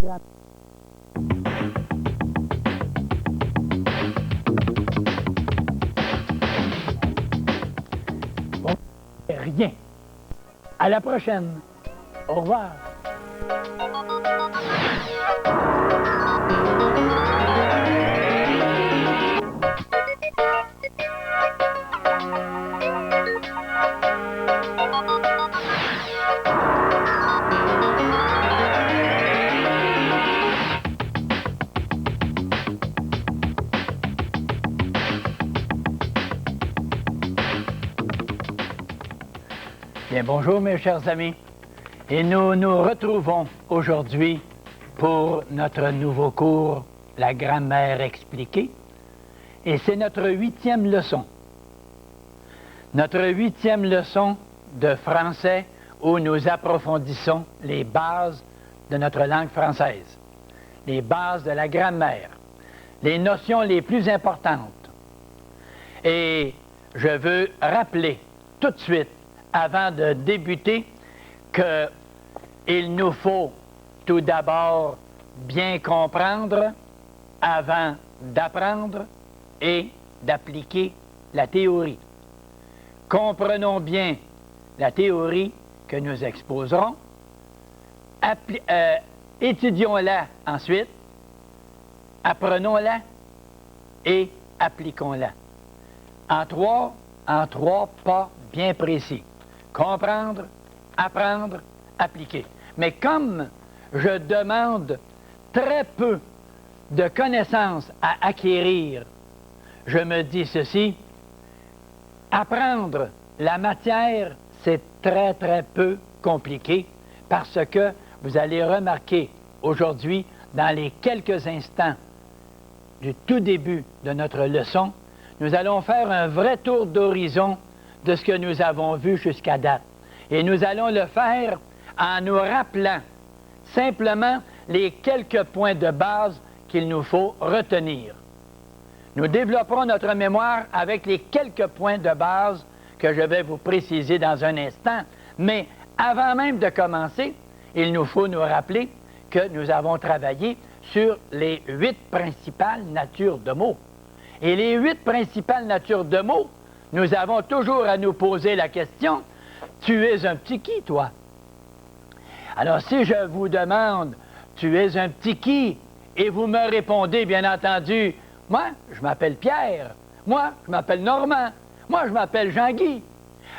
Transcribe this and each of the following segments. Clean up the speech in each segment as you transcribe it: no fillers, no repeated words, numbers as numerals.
grand... Bon, rien. À la prochaine. Au revoir. Bien, bonjour mes chers amis, et nous nous retrouvons aujourd'hui pour notre nouveau cours, la grammaire expliquée, et c'est notre 8e leçon. Notre 8e leçon de français où nous approfondissons les bases de notre langue française, les bases de la grammaire, les notions les plus importantes. Et je veux rappeler tout de suite, avant de débuter, qu'il nous faut tout d'abord bien comprendre avant d'apprendre et d'appliquer la théorie. Comprenons bien la théorie que nous exposerons, étudions-la ensuite, apprenons-la et appliquons-la. En trois pas bien précis. Comprendre, apprendre, appliquer. Mais comme je demande très peu de connaissances à acquérir, je me dis ceci, apprendre la matière, c'est très peu compliqué parce que vous allez remarquer aujourd'hui, dans les quelques instants du tout début de notre leçon, nous allons faire un vrai tour d'horizon de ce que nous avons vu jusqu'à date. Et nous allons le faire en nous rappelant simplement les quelques points de base qu'il nous faut retenir. Nous développerons notre mémoire avec les quelques points de base que je vais vous préciser dans un instant. Mais avant même de commencer, il nous faut nous rappeler que nous avons travaillé sur les 8 principales natures de mots. Et les 8 principales natures de mots, nous avons toujours à nous poser la question, tu es un petit qui, toi? Alors, si je vous demande, tu es un petit qui? Et vous me répondez, bien entendu, moi, je m'appelle Pierre. Moi, je m'appelle Normand. Moi, je m'appelle Jean-Guy.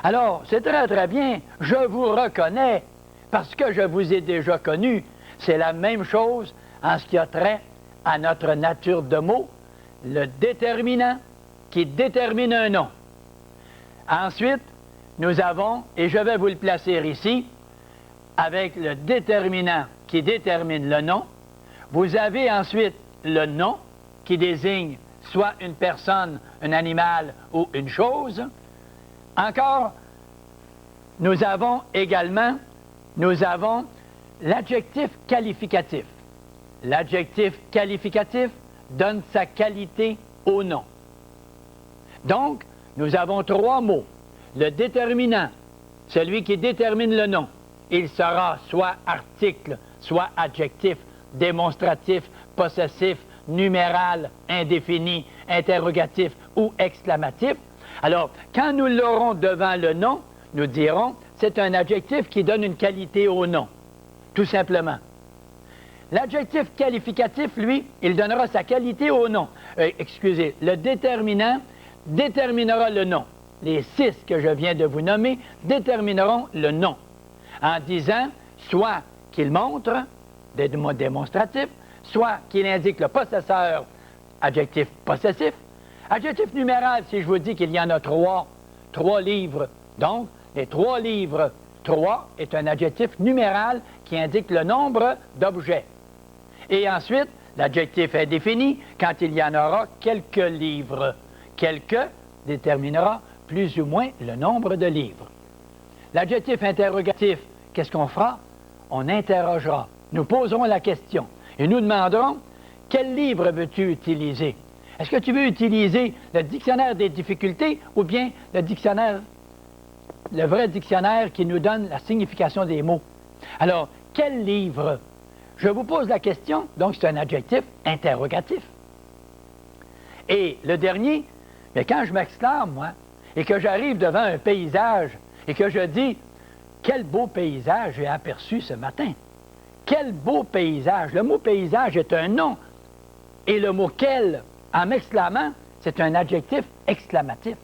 Alors, c'est très bien, je vous reconnais, parce que je vous ai déjà connu. C'est la même chose en ce qui a trait à notre nature de mots, le déterminant qui détermine un nom. Ensuite, nous avons, et je vais vous le placer ici, avec le déterminant qui détermine le nom. Vous avez ensuite le nom qui désigne soit une personne, un animal ou une chose. Encore, nous avons également, l'adjectif qualificatif. L'adjectif qualificatif donne sa qualité au nom. Donc, nous avons 3 mots. Le déterminant, celui qui détermine le nom, il sera soit article, soit adjectif, démonstratif, possessif, numéral, indéfini, interrogatif ou exclamatif. Alors, quand nous l'aurons devant le nom, nous dirons, c'est un adjectif qui donne une qualité au nom, tout simplement. L'adjectif qualificatif, lui, il donnera sa qualité au nom. Le déterminant déterminera le nom. Les 6 que je viens de vous nommer détermineront le nom, en disant soit qu'il montre, des mots démonstratifs, soit qu'il indique le possesseur, adjectif possessif. Adjectif numéral, si je vous dis qu'il y en a 3 livres. Donc, les 3 livres, 3 est un adjectif numéral qui indique le nombre d'objets. Et ensuite, l'adjectif indéfini, quand il y en aura quelques livres. Quelques déterminera plus ou moins le nombre de livres. L'adjectif interrogatif, qu'est-ce qu'on fera? On interrogera. Nous poserons la question et nous demanderons, quel livre veux-tu utiliser? Est-ce que tu veux utiliser le dictionnaire des difficultés ou bien le vrai dictionnaire qui nous donne la signification des mots? Alors, quel livre Je vous pose la question, donc c'est un adjectif interrogatif. Et le dernier, mais quand je m'exclame, moi, et que j'arrive devant un paysage, et que je dis, quel beau paysage j'ai aperçu ce matin. Quel beau paysage. Le mot paysage est un nom. Et le mot quel, en m'exclamant, c'est un adjectif exclamatif.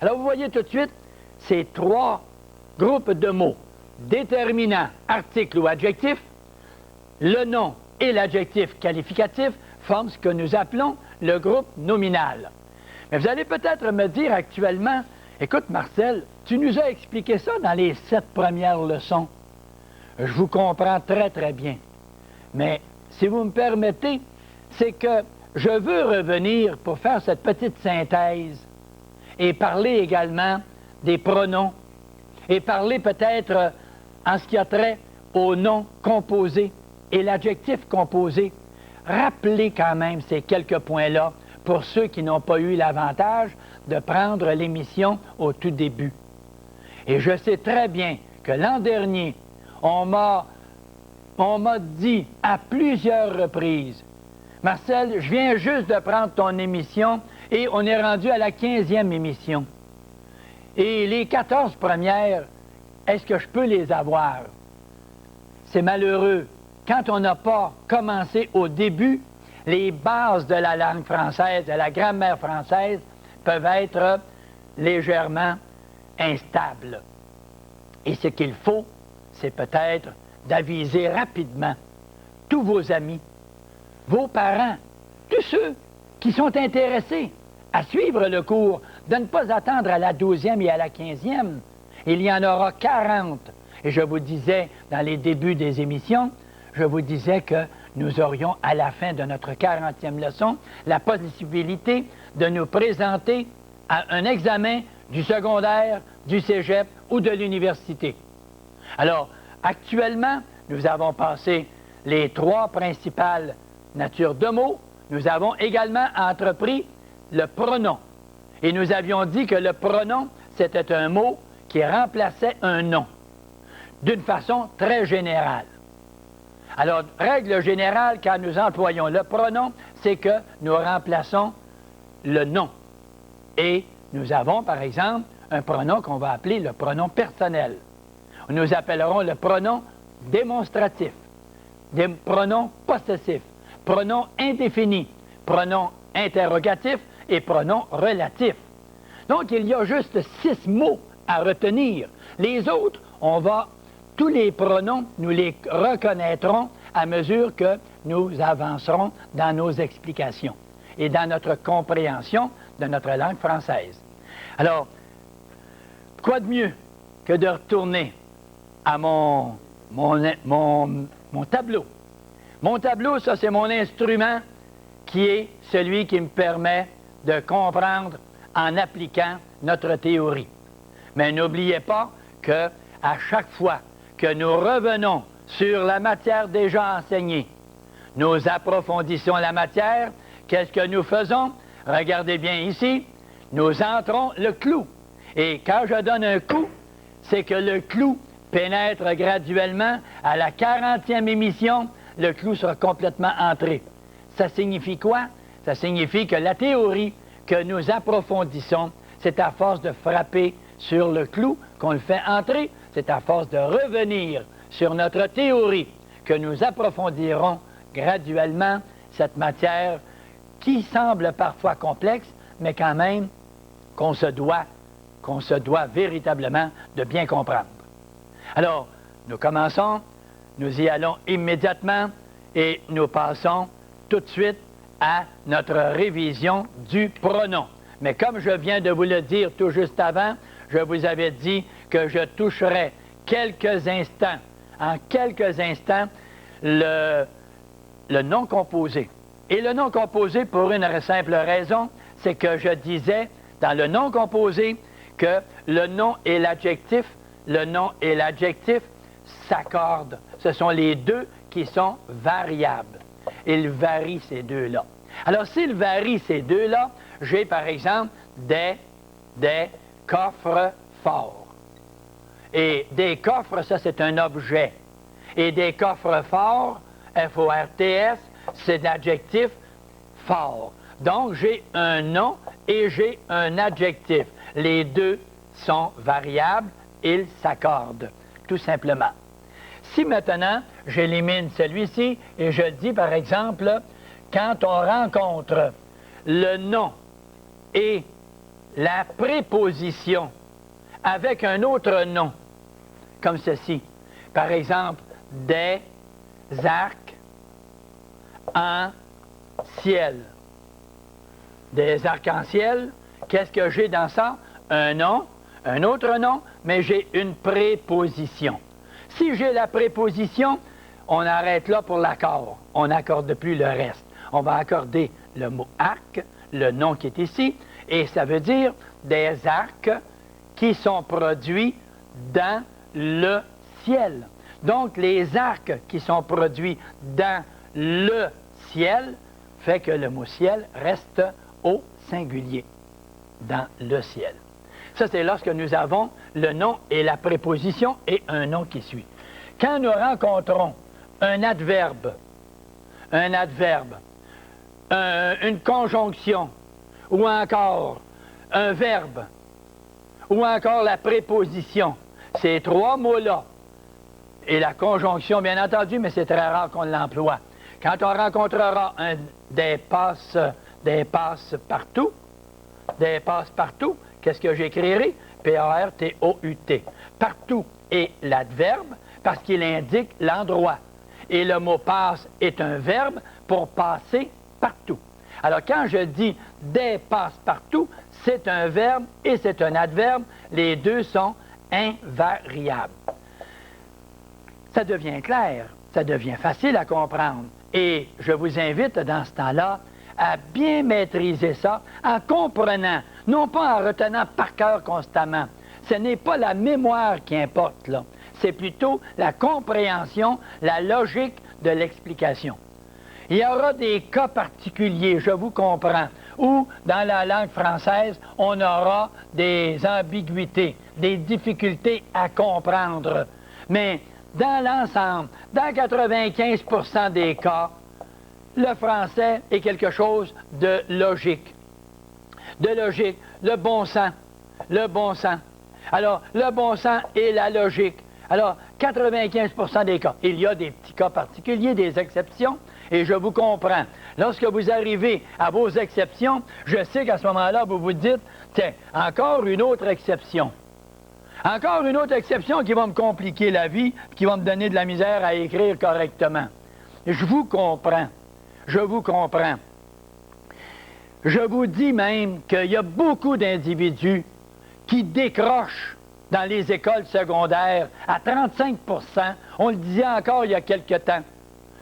Alors vous voyez tout de suite ces trois groupes de mots, déterminant, article ou adjectif, le nom et l'adjectif qualificatif forment ce que nous appelons le groupe nominal. Mais vous allez peut-être me dire actuellement, écoute Marcel, tu nous as expliqué ça dans les 7 premières leçons. Je vous comprends très très bien. Mais si vous me permettez, c'est que je veux revenir pour faire cette petite synthèse et parler également des pronoms et parler peut-être en ce qui a trait au nom composé et l'adjectif composé. Rappelez quand même ces quelques points-là pour ceux qui n'ont pas eu l'avantage de prendre l'émission au tout début. Et je sais très bien que l'an dernier, on m'a dit à plusieurs reprises, Marcel, je viens juste de prendre ton émission et on est rendu à la 15e émission. Et les 14 premières, est-ce que je peux les avoir? C'est malheureux. Quand on n'a pas commencé au début, les bases de la langue française, de la grammaire française, peuvent être légèrement instables. Et ce qu'il faut, c'est peut-être d'aviser rapidement tous vos amis, vos parents, tous ceux qui sont intéressés à suivre le cours, de ne pas attendre à la 12e et à la 15e. Il y en aura 40. Et je vous disais, dans les débuts des émissions, je vous disais que nous aurions, à la fin de notre 40e leçon, la possibilité de nous présenter à un examen du secondaire, du cégep ou de l'université. Alors, actuellement, nous avons passé les 3 principales natures de mots. Nous avons également entrepris le pronom. Et nous avions dit que le pronom, c'était un mot qui remplaçait un nom, d'une façon très générale. Alors, règle générale, quand nous employons le pronom, c'est que nous remplaçons le nom. Et nous avons, par exemple, un pronom qu'on va appeler le pronom personnel. Nous appellerons le pronom démonstratif, des pronoms possessifs, pronom indéfini, pronom interrogatif et pronom relatif. Donc, il y a juste 6 mots à retenir. Les autres, tous les pronoms, nous les reconnaîtrons à mesure que nous avancerons dans nos explications et dans notre compréhension de notre langue française. Alors, quoi de mieux que de retourner à mon tableau? Mon tableau, ça, c'est mon instrument qui est celui qui me permet de comprendre en appliquant notre théorie. Mais n'oubliez pas qu'à chaque fois que nous revenons sur la matière déjà enseignée, nous approfondissons la matière. Qu'est-ce que nous faisons? Regardez bien ici, nous entrons le clou. Et quand je donne un coup, c'est que le clou pénètre graduellement. À la 40e émission, le clou sera complètement entré. Ça signifie quoi? Ça signifie que la théorie que nous approfondissons, c'est à force de frapper sur le clou qu'on le fait entrer. C'est à force de revenir sur notre théorie que nous approfondirons graduellement cette matière qui semble parfois complexe, mais quand même qu'on se doit véritablement de bien comprendre. Alors, nous commençons, nous y allons immédiatement et nous passons tout de suite à notre révision du pronom. Mais comme je viens de vous le dire tout juste avant, je vous avais dit que je toucherais en quelques instants, le nom composé. Et le nom composé, pour une simple raison, c'est que je disais dans le nom composé que le nom et l'adjectif s'accordent. Ce sont les deux qui sont variables. Ils varient ces deux-là. Alors, s'ils varient ces deux-là, j'ai par exemple des coffres forts. Et des coffres, ça c'est un objet. Et des coffres forts, F-O-R-T-S, c'est l'adjectif fort. Donc, j'ai un nom et j'ai un adjectif. Les deux sont variables, ils s'accordent, tout simplement. Si maintenant, j'élimine celui-ci et je dis, par exemple, quand on rencontre le nom et la préposition avec un autre nom, comme ceci. Par exemple, des arcs en ciel. Des arcs-en-ciel, qu'est-ce que j'ai dans ça? Un nom, un autre nom, mais j'ai une préposition. Si j'ai la préposition, on arrête là pour l'accord. On n'accorde plus le reste. On va accorder le mot arc, le nom qui est ici, et ça veut dire des arcs qui sont produits dans le ciel. Donc, les arcs qui sont produits dans le ciel fait que le mot ciel reste au singulier, dans le ciel. Ça, c'est lorsque nous avons le nom et la préposition et un nom qui suit. Quand nous rencontrons un adverbe, une conjonction, ou encore un verbe, ou encore la préposition, ces trois mots-là, et la conjonction, bien entendu, mais c'est très rare qu'on l'emploie. Quand on rencontrera des passe-partout, qu'est-ce que j'écrirai? P-A-R-T-O-U-T. Partout est l'adverbe parce qu'il indique l'endroit. Et le mot passe est un verbe pour passer partout. Alors, quand je dis des passe-partout, c'est un verbe et c'est un adverbe. Les deux sont invariables. Ça devient clair, ça devient facile à comprendre. Et je vous invite dans ce temps-là à bien maîtriser ça en comprenant, non pas en retenant par cœur constamment. Ce n'est pas la mémoire qui importe, là. C'est plutôt la compréhension, la logique de l'explication. Il y aura des cas particuliers, je vous comprends, où dans la langue française, on aura des ambiguïtés, des difficultés à comprendre. Mais dans l'ensemble, dans 95% des cas, le français est quelque chose de logique. De logique, le bon sens. Alors, le bon sens et la logique. Alors, 95% des cas. Il y a des petits cas particuliers, des exceptions, et je vous comprends. Lorsque vous arrivez à vos exceptions, je sais qu'à ce moment-là, vous vous dites, tiens, encore une autre exception. Encore une autre exception qui va me compliquer la vie, qui va me donner de la misère à écrire correctement. Je vous comprends. Je vous comprends. Je vous dis même qu'il y a beaucoup d'individus qui décrochent dans les écoles secondaires à 35%. On le disait encore il y a quelque temps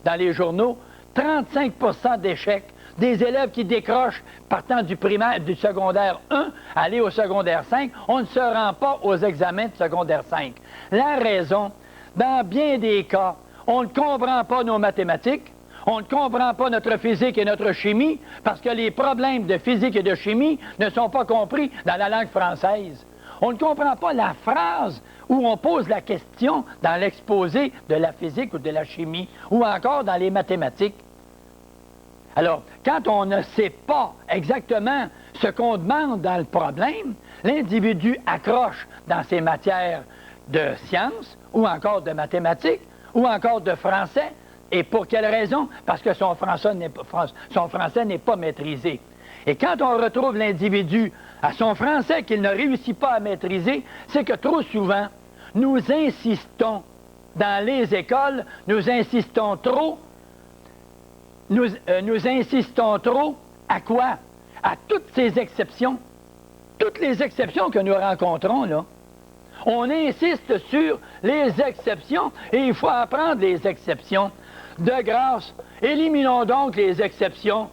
dans les journaux, 35% d'échecs. Des élèves qui décrochent partant du primaire, du secondaire 1, aller au secondaire 5, on ne se rend pas aux examens de secondaire 5. La raison, dans bien des cas, on ne comprend pas nos mathématiques, on ne comprend pas notre physique et notre chimie, parce que les problèmes de physique et de chimie ne sont pas compris dans la langue française. On ne comprend pas la phrase où on pose la question dans l'exposé de la physique ou de la chimie, ou encore dans les mathématiques. Alors, quand on ne sait pas exactement ce qu'on demande dans le problème, l'individu accroche dans ses matières de sciences, ou encore de mathématiques, ou encore de français. Et pour quelle raison? Parce que son français n'est pas maîtrisé. Et quand on retrouve l'individu à son français qu'il ne réussit pas à maîtriser, c'est que trop souvent, nous insistons dans les écoles, nous insistons trop à quoi? À toutes ces exceptions. Toutes les exceptions que nous rencontrons, là. On insiste sur les exceptions et il faut apprendre les exceptions. De grâce, éliminons donc les exceptions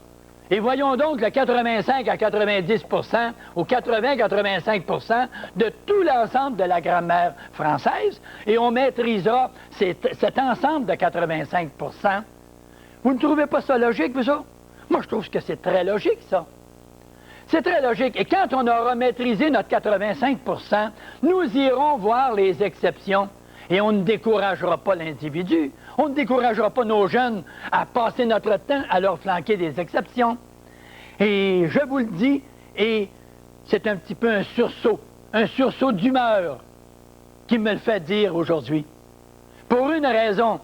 et voyons donc le 85 à 90% ou 80-85% de tout l'ensemble de la grammaire française et on maîtrisera cet ensemble de 85%. Vous ne trouvez pas ça logique, vous autres? Moi, je trouve que c'est très logique, ça. C'est très logique. Et quand on aura maîtrisé notre 85%, nous irons voir les exceptions. Et on ne découragera pas l'individu. On ne découragera pas nos jeunes à passer notre temps à leur flanquer des exceptions. Et je vous le dis, et c'est un petit peu un sursaut d'humeur qui me le fait dire aujourd'hui. Pour une raison,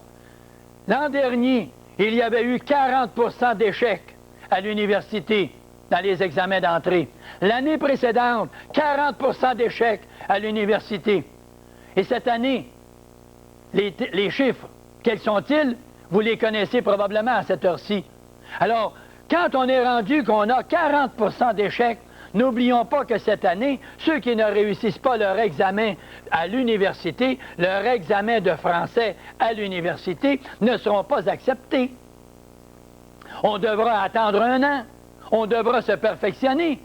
l'an dernier, il y avait eu 40% d'échecs à l'université dans les examens d'entrée. L'année précédente, 40% d'échecs à l'université. Et cette année, les chiffres, quels sont-ils? Vous les connaissez probablement à cette heure-ci. Alors, quand on est rendu qu'on a 40% d'échecs, n'oublions pas que cette année, ceux qui ne réussissent pas leur examen à l'université, leur examen de français à l'université, ne seront pas acceptés. On devra attendre un an. On devra se perfectionner.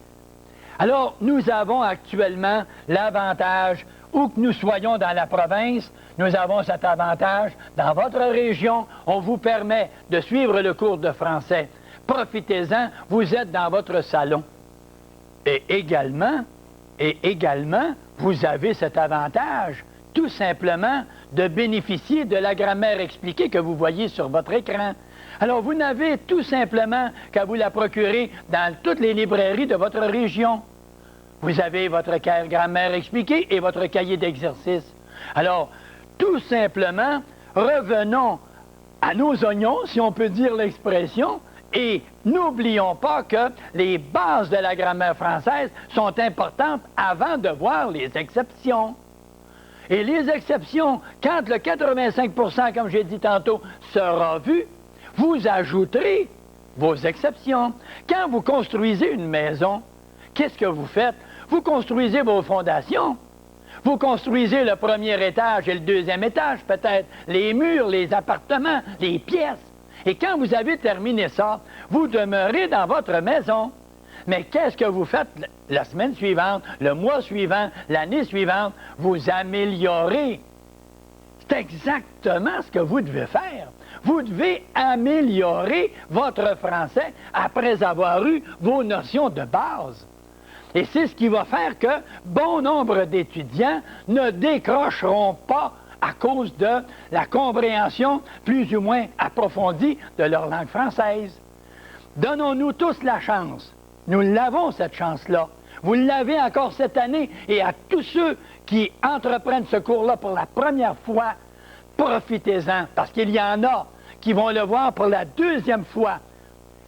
Alors, nous avons actuellement l'avantage, où que nous soyons dans la province, nous avons cet avantage. Dans votre région, on vous permet de suivre le cours de français. Profitez-en, vous êtes dans votre salon. Et également, vous avez cet avantage, tout simplement, de bénéficier de la grammaire expliquée que vous voyez sur votre écran. Alors, vous n'avez tout simplement qu'à vous la procurer dans toutes les librairies de votre région. Vous avez votre grammaire expliquée et votre cahier d'exercice. Alors, tout simplement, revenons à nos oignons, si on peut dire l'expression, et n'oublions pas que les bases de la grammaire française sont importantes avant de voir les exceptions. Et les exceptions, quand le 85%, comme j'ai dit tantôt, sera vu, vous ajouterez vos exceptions. Quand vous construisez une maison, qu'est-ce que vous faites? Vous construisez vos fondations. Vous construisez le premier étage et le deuxième étage, peut-être, les murs, les appartements, les pièces. Et quand vous avez terminé ça, vous demeurez dans votre maison. Mais qu'est-ce que vous faites la semaine suivante, le mois suivant, l'année suivante? Vous améliorez. C'est exactement ce que vous devez faire. Vous devez améliorer votre français après avoir eu vos notions de base. Et c'est ce qui va faire que bon nombre d'étudiants ne décrocheront pas à cause de la compréhension plus ou moins approfondie de leur langue française. Donnons-nous tous la chance. Nous l'avons, cette chance-là. Vous l'avez encore cette année, et à tous ceux qui entreprennent ce cours-là pour la première fois, profitez-en, parce qu'il y en a qui vont le voir pour la deuxième fois.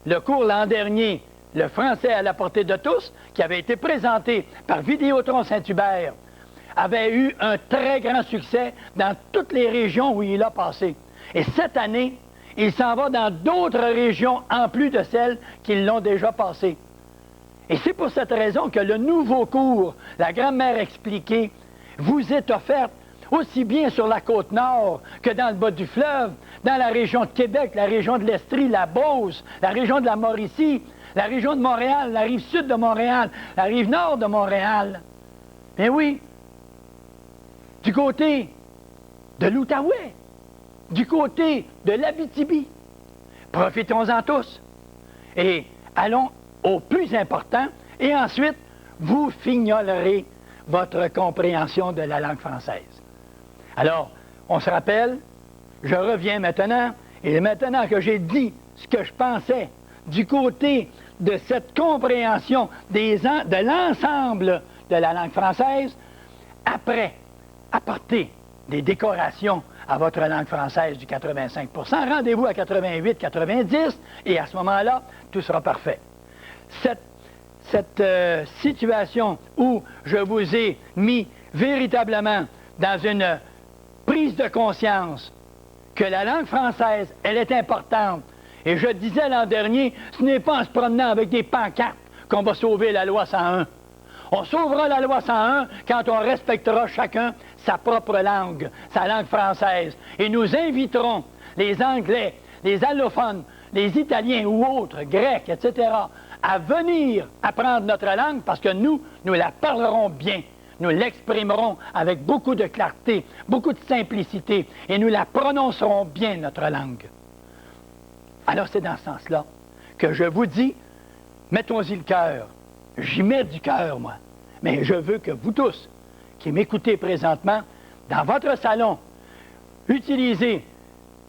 Le cours l'an dernier, le français à la portée de tous, qui avait été présenté par Vidéotron Saint-Hubert, avait eu un très grand succès dans toutes les régions où il a passé. Et cette année, il s'en va dans d'autres régions en plus de celles qui l'ont déjà passé. Et c'est pour cette raison que le nouveau cours, la grammaire expliquée, vous est offert aussi bien sur la Côte-Nord que dans le bas du fleuve, dans la région de Québec, la région de l'Estrie, la Beauce, la région de la Mauricie, la région de Montréal, la rive sud de Montréal, la rive nord de Montréal. Mais oui, du côté de l'Outaouais, du côté de l'Abitibi. Profitons-en tous. Et allons au plus important, et ensuite, vous fignolerez votre compréhension de la langue française. Alors, on se rappelle, je reviens maintenant, et maintenant que j'ai dit ce que je pensais du côté de cette compréhension de l'ensemble de la langue française, après, apportez des décorations à votre langue française du 85%, rendez-vous à 88, 90, et à ce moment-là, tout sera parfait. Cette situation où je vous ai mis véritablement dans une prise de conscience que la langue française, elle est importante. Et je disais l'an dernier, ce n'est pas en se promenant avec des pancartes qu'on va sauver la loi 101. On sauvera la loi 101 quand on respectera chacun sa propre langue, sa langue française. Et nous inviterons les Anglais, les allophones, les Italiens ou autres, Grecs, etc., à venir apprendre notre langue parce que nous la parlerons bien. Nous l'exprimerons avec beaucoup de clarté, beaucoup de simplicité, et nous la prononcerons bien, notre langue. Alors c'est dans ce sens-là que je vous dis, mettons-y le cœur. J'y mets du cœur, moi. Mais je veux que vous tous, qui m'écoutez présentement, dans votre salon, utiliser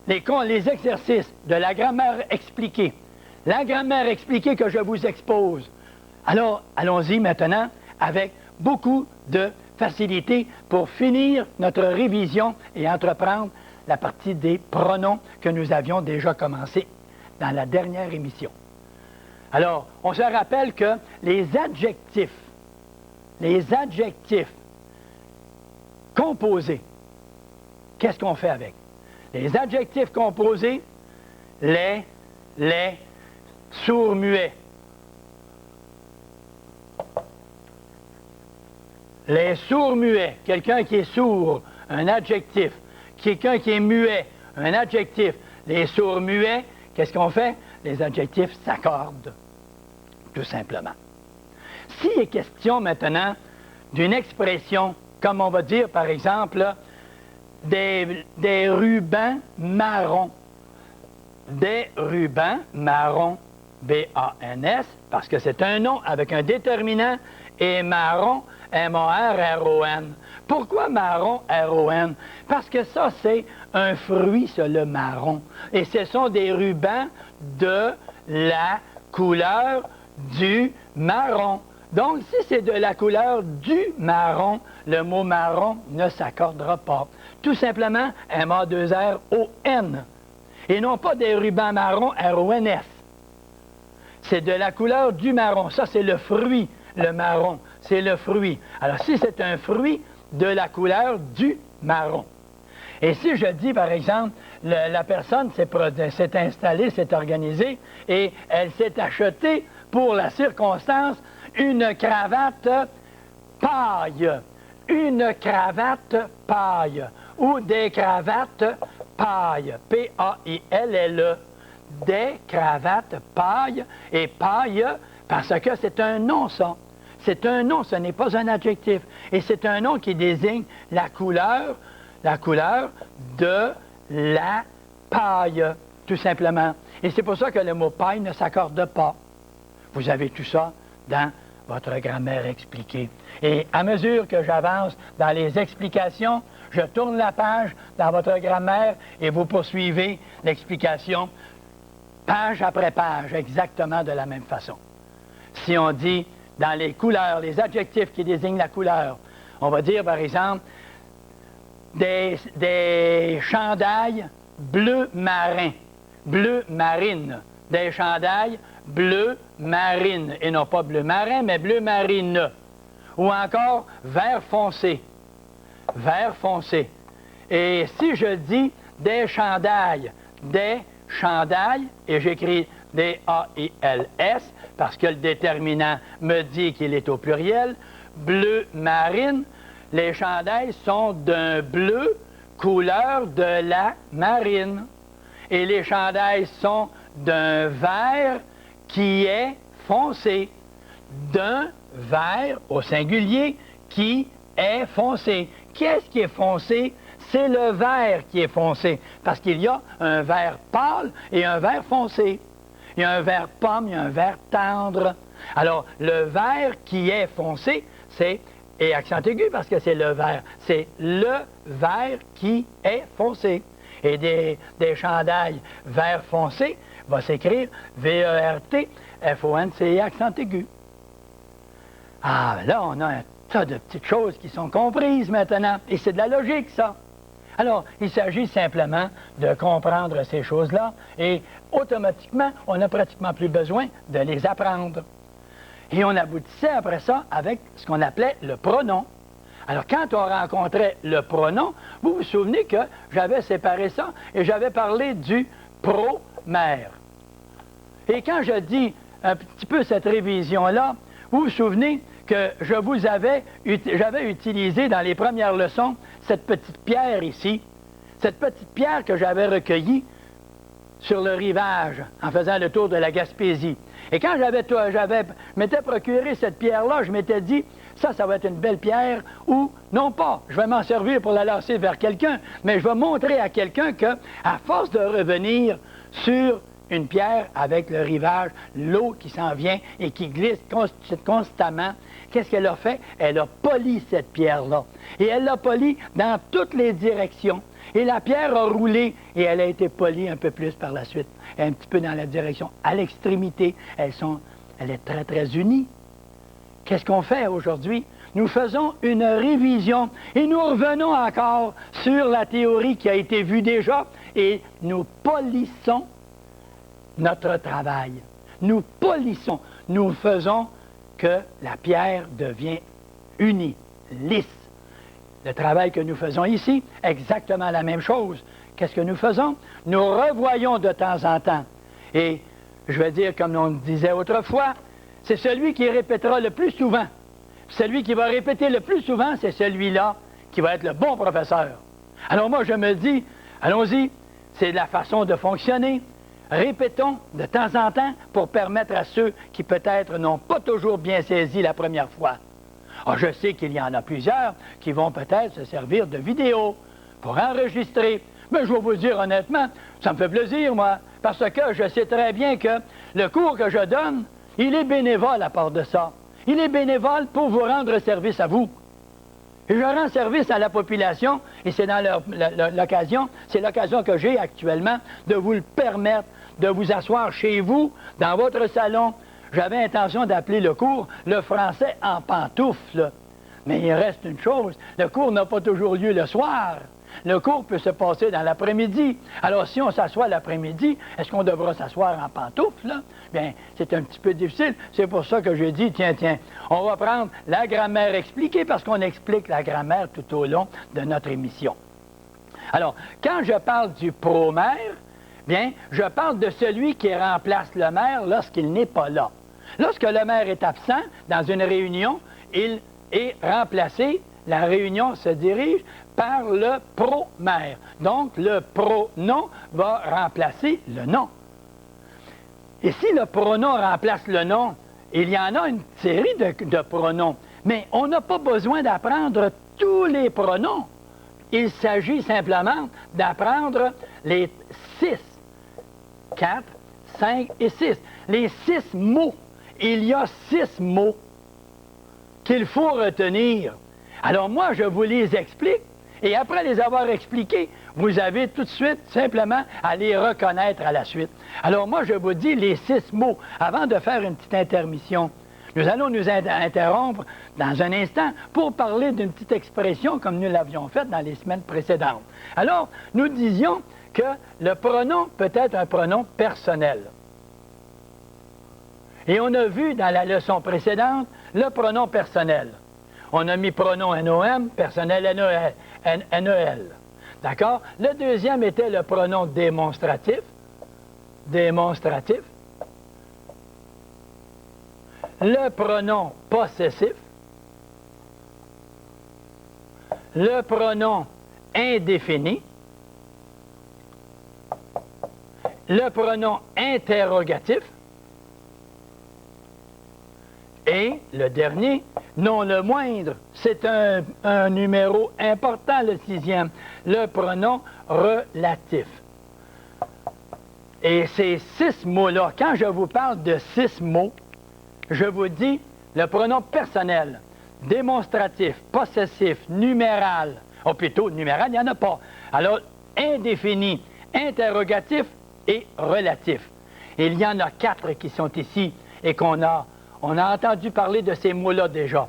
les exercices de la grammaire expliquée. La grammaire expliquée que je vous expose. Alors, allons-y maintenant avec beaucoup de facilité pour finir notre révision et entreprendre la partie des pronoms que nous avions déjà commencé dans la dernière émission. Alors, on se rappelle que les adjectifs composés, qu'est-ce qu'on fait avec? Les adjectifs composés, les sourds-muets. Les sourds-muets, quelqu'un qui est sourd, un adjectif. Quelqu'un qui est muet, un adjectif. Les sourds-muets, qu'est-ce qu'on fait? Les adjectifs s'accordent, tout simplement. S'il est question maintenant d'une expression, comme on va dire par exemple, des rubans marrons. Des rubans marrons, B-A-N-S, parce que c'est un nom avec un déterminant, et marron, M-A-R-R-O-N. Pourquoi marron, R-O-N? Parce que ça, c'est un fruit, ça, le marron. Et ce sont des rubans de la couleur du marron. Donc, si c'est de la couleur du marron, le mot marron ne s'accordera pas. Tout simplement, M-A-2-R-O-N. Et non pas des rubans marrons, R-O-N-S. C'est de la couleur du marron. Ça, c'est le fruit, le marron. C'est le fruit. Alors, si c'est un fruit, de la couleur du marron. Et si je dis, par exemple, la personne s'est installée, s'est organisée, et elle s'est achetée, pour la circonstance, une cravate paille. Une cravate paille. Ou des cravates paille. P-A-I-L-L-E. Des cravates paille. Et paille, parce que c'est un nom, ça. C'est un nom, ce n'est pas un adjectif. Et c'est un nom qui désigne la couleur de la paille, tout simplement. Et c'est pour ça que le mot paille ne s'accorde pas. Vous avez tout ça dans votre grammaire expliquée. Et à mesure que j'avance dans les explications, je tourne la page dans votre grammaire et vous poursuivez l'explication page après page, exactement de la même façon. Si on dit dans les couleurs, les adjectifs qui désignent la couleur, on va dire par exemple des chandails bleu marin, bleu marine, des chandails bleu marine, et non pas bleu marin, mais bleu marine, ou encore vert foncé, vert foncé. Et si je dis des chandails, et j'écris D-A-I-L-S, parce que le déterminant me dit qu'il est au pluriel, bleu marine, les chandails sont d'un bleu couleur de la marine. Et les chandails sont d'un vert qui est foncé. D'un vert au singulier qui est foncé. Qu'est-ce qui est foncé? C'est le vert qui est foncé, parce qu'il y a un vert pâle et un vert foncé. Il y a un vert pomme, il y a un vert tendre. Alors, le vert qui est foncé, c'est, et accent aigu parce que c'est le vert, c'est le vert qui est foncé. Et des chandails vert foncé va s'écrire V-E-R-T-F-O-N-C-E accent aigu. Ah, là, on a un tas de petites choses qui sont comprises maintenant, et c'est de la logique, ça. Alors, il s'agit simplement de comprendre ces choses-là et automatiquement, on n'a pratiquement plus besoin de les apprendre. Et on aboutissait après ça avec ce qu'on appelait le pronom. Alors, quand on rencontrait le pronom, vous vous souvenez que j'avais séparé ça et j'avais parlé du pro-mère. Et quand je dis un petit peu cette révision-là, vous vous souvenez que j'avais utilisé dans les premières leçons cette petite pierre ici, cette petite pierre que j'avais recueillie sur le rivage en faisant le tour de la Gaspésie. Et quand je m'étais procuré cette pierre-là, je m'étais dit, ça va être une belle pierre, ou non pas, je vais m'en servir pour la lancer vers quelqu'un, mais je vais montrer à quelqu'un que, à force de revenir sur une pierre avec le rivage, l'eau qui s'en vient et qui glisse constamment, qu'est-ce qu'elle a fait? Elle a poli cette pierre-là. Et elle l'a poli dans toutes les directions. Et la pierre a roulé et elle a été polie un peu plus par la suite, un petit peu dans la direction. À l'extrémité, elle est très, très unie. Qu'est-ce qu'on fait aujourd'hui? Nous faisons une révision et nous revenons encore sur la théorie qui a été vue déjà et nous polissons notre travail. Nous polissons. Nous faisons que la pierre devient unie, lisse. Le travail que nous faisons ici, exactement la même chose. Qu'est-ce que nous faisons? Nous revoyons de temps en temps. Et je vais dire, comme on disait autrefois, c'est celui qui répétera le plus souvent. Celui qui va répéter le plus souvent, c'est celui-là qui va être le bon professeur. Alors moi, je me dis, allons-y, c'est la façon de fonctionner. Répétons de temps en temps pour permettre à ceux qui peut-être n'ont pas toujours bien saisi la première fois. Ah, je sais qu'il y en a plusieurs qui vont peut-être se servir de vidéos pour enregistrer. Mais je vais vous dire honnêtement, ça me fait plaisir, moi, parce que je sais très bien que le cours que je donne, il est bénévole à part de ça. Il est bénévole pour vous rendre service à vous. Et je rends service à la population, et c'est dans l'occasion, c'est l'occasion que j'ai actuellement de vous le permettre, de vous asseoir chez vous, dans votre salon. J'avais intention d'appeler le cours « Le français en pantoufles ». Mais il reste une chose, le cours n'a pas toujours lieu le soir. Le cours peut se passer dans l'après-midi. Alors, si on s'assoit l'après-midi, est-ce qu'on devra s'asseoir en pantoufles, là? Bien, c'est un petit peu difficile. C'est pour ça que j'ai dit, tiens, on va prendre la grammaire expliquée, parce qu'on explique la grammaire tout au long de notre émission. Alors, quand je parle du pro-maire, bien, je parle de celui qui remplace le maire lorsqu'il n'est pas là. Lorsque le maire est absent dans une réunion, il est remplacé. La réunion se dirige par le pro-maire. Donc, le pronom va remplacer le nom. Et si le pronom remplace le nom, il y en a une série de pronoms. Mais on n'a pas besoin d'apprendre tous les pronoms. Il s'agit simplement d'apprendre les 6, 4, 5 et 6. Les 6 mots. Il y a 6 mots qu'il faut retenir. Alors moi, je vous les explique, et après les avoir expliqués, vous avez tout de suite simplement à les reconnaître à la suite. Alors moi, je vous dis les 6 mots, avant de faire une petite intermission. Nous allons nous interrompre dans un instant pour parler d'une petite expression comme nous l'avions faite dans les semaines précédentes. Alors, nous disions que le pronom peut être un pronom personnel. Et on a vu dans la leçon précédente le pronom personnel. On a mis pronom NOM, personnel NEL. D'accord? Le deuxième était le pronom démonstratif. Démonstratif. Le pronom possessif. Le pronom indéfini. Le pronom interrogatif. Et le dernier, non le moindre, c'est un numéro important, le 6e, le pronom relatif. Et ces 6 mots-là, quand je vous parle de 6 mots, je vous dis le pronom personnel, démonstratif, possessif, numéral, ou plutôt numéral, il n'y en a pas. Alors, indéfini, interrogatif et relatif. Il y en a 4 qui sont ici et on a entendu parler de ces mots-là déjà.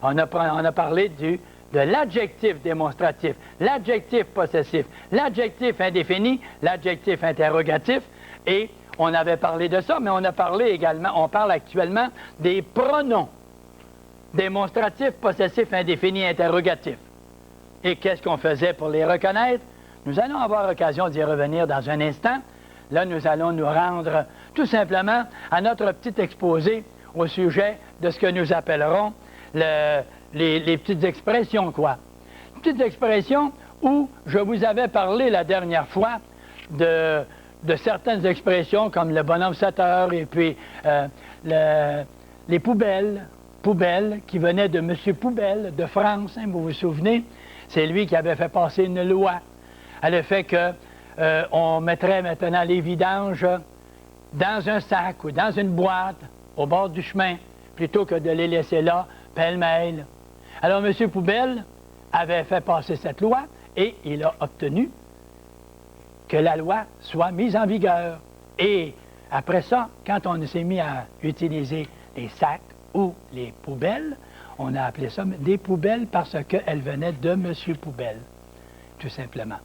On a parlé de l'adjectif démonstratif, l'adjectif possessif, l'adjectif indéfini, l'adjectif interrogatif, et on avait parlé de ça, mais on parle actuellement des pronoms démonstratifs, possessifs, indéfinis, interrogatifs. Et qu'est-ce qu'on faisait pour les reconnaître? Nous allons avoir l'occasion d'y revenir dans un instant. Là, nous allons nous rendre tout simplement à notre petit exposé au sujet de ce que nous appellerons les petites expressions, quoi. Petites expressions où je vous avais parlé la dernière fois de certaines expressions comme le bonhomme 7 heures et puis les poubelles qui venaient de M. Poubelle de France, hein, vous vous souvenez? C'est lui qui avait fait passer une loi à le fait qu'on mettrait maintenant les vidanges dans un sac ou dans une boîte au bord du chemin, plutôt que de les laisser là, pêle-mêle. Alors, M. Poubelle avait fait passer cette loi et il a obtenu que la loi soit mise en vigueur. Et après ça, quand on s'est mis à utiliser les sacs ou les poubelles, on a appelé ça des poubelles parce qu'elles venaient de M. Poubelle, tout simplement.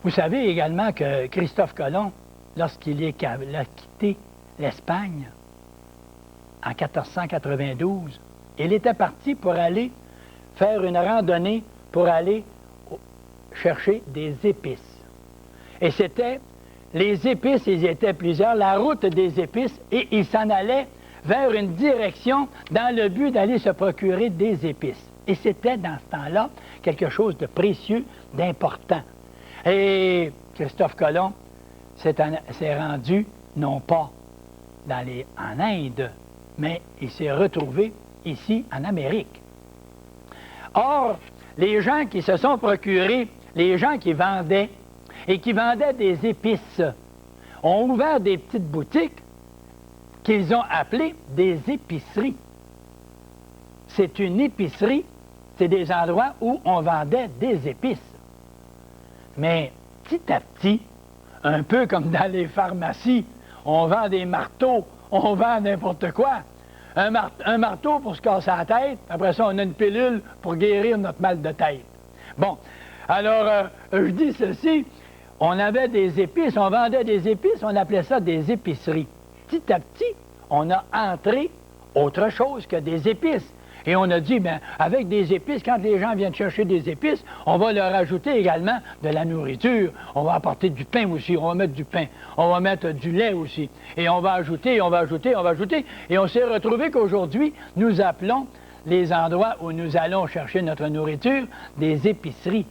Vous savez également que Christophe Colomb, lorsqu'il a quitté l'Espagne en 1492, il était parti pour aller faire une randonnée pour aller chercher des épices. Et c'était les épices, ils étaient plusieurs, la route des épices, et il s'en allait vers une direction dans le but d'aller se procurer des épices. Et c'était dans ce temps-là quelque chose de précieux, d'important. Et Christophe Colomb s'est rendu, non pas en Inde, mais il s'est retrouvé ici en Amérique. Or, les gens qui se sont procurés, les gens qui vendaient et qui vendaient des épices, ont ouvert des petites boutiques qu'ils ont appelées des épiceries. C'est une épicerie, c'est des endroits où on vendait des épices. Mais petit à petit, un peu comme dans les pharmacies, on vend des marteaux, on vend n'importe quoi. Un marteau pour se casser la tête, après ça, on a une pilule pour guérir notre mal de tête. Bon, alors, je dis ceci, on avait des épices, on vendait des épices, on appelait ça des épiceries. Petit à petit, on a entré autre chose que des épices. Et on a dit, bien, avec des épices, quand les gens viennent chercher des épices, on va leur ajouter également de la nourriture. On va apporter du pain aussi, on va mettre du pain. On va mettre du lait aussi. Et on va ajouter, on va ajouter, on va ajouter. Et on s'est retrouvé qu'aujourd'hui, nous appelons les endroits où nous allons chercher notre nourriture des épiceries.